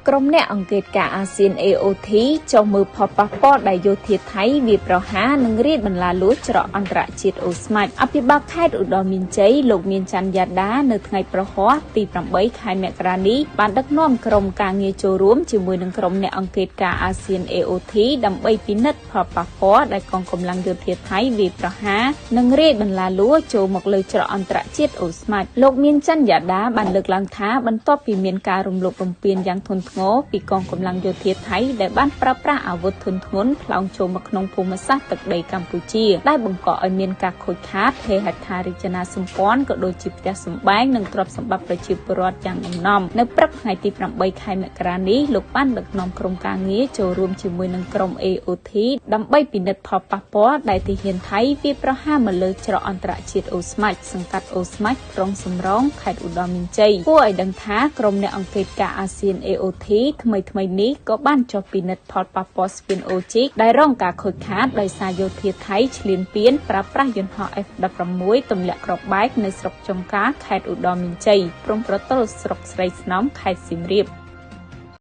ក្រុមអ្នកអង្កេតការអាស៊ាន AOT ចុះមើលផលប៉ះពាល់ដែលយោធាថៃវាប្រហារនិងរាជបន្លាលួចច្រកអន្តរជាតិអូស្មាច់អភិបាលខេត្តឧត្តរមានជ័យលោកមានច័ន្ទយ៉ាដានៅថ្ងៃប្រហ័សទី8ខែមករានេះបានដឹកនាំក្រុមការងារចូលរួមជាមួយនឹងក្រុមអ្នកអង្កេតការអាស៊ាន AOT ដើម្បីពិនិត្យផលប៉ះពាល់ដែលកងកម្លាំងយោធាថៃវាប្រហារនិងរាជបន្លាលួចចូលមកលើច្រកអន្តរជាតិអូស្មាច់លោកមានច័ន្ទយ៉ាដាបានលើកឡើងថាបន្ទាប់ពីមានការរំលោភរំពានយ៉ាងធ្ងន់ធ្ងរពីកងកម្លាំងយោធាថៃដែលបានប្រើប្រាស់អាវុធធុនធ្ងន់ផ្លោងចូលមកក្នុងភូមិសាស្ត្រទឹកដីកម្ពុជាដែលបង្កឲ្យមានការខូចខាតហេហដ្ឋារចនាសម្ព័ន្ធក៏ដូចជាផ្ទះសម្បែងនិងទ្រព្យសម្បត្តិប្រជាពលរដ្ឋយ៉ាងដំណំនៅព្រឹកថ្ងៃទី8ខែមករានេះលោកបានដឹកនាំក្រុមការងារចូលរួមជាមួយនឹងក្រុម AOT ដើម្បីពិនិត្យផលប៉ះពាល់ដែលទាហានថៃវាប្រហារមកលើច្រកអន្តរជាតិអូស្មាច់សង្កាត់អូស្មាច់ក្រុងសំរងខេត្តឧត្តរមានជ័យគួរឲ្យដឹងថាក្រុមអ្នកអង្កេតការអាស៊ាន AOT ថ្មីនេះក៏បានចុះពិនិត្យផលប៉ះពាល់ស្ពានអូជីកដែលរងការខូចខាតដោយសារយោធាថៃឈ្លានពានប្រើប្រាស់យន្តហោះ F16 ទម្លាក់គ្រាប់បែកនៅស្រុកចំការខេត្តឧត្តរមានជ័យព្រំប្រទល់ស្រុកស្រីស្នំខេត្តសៀមរាប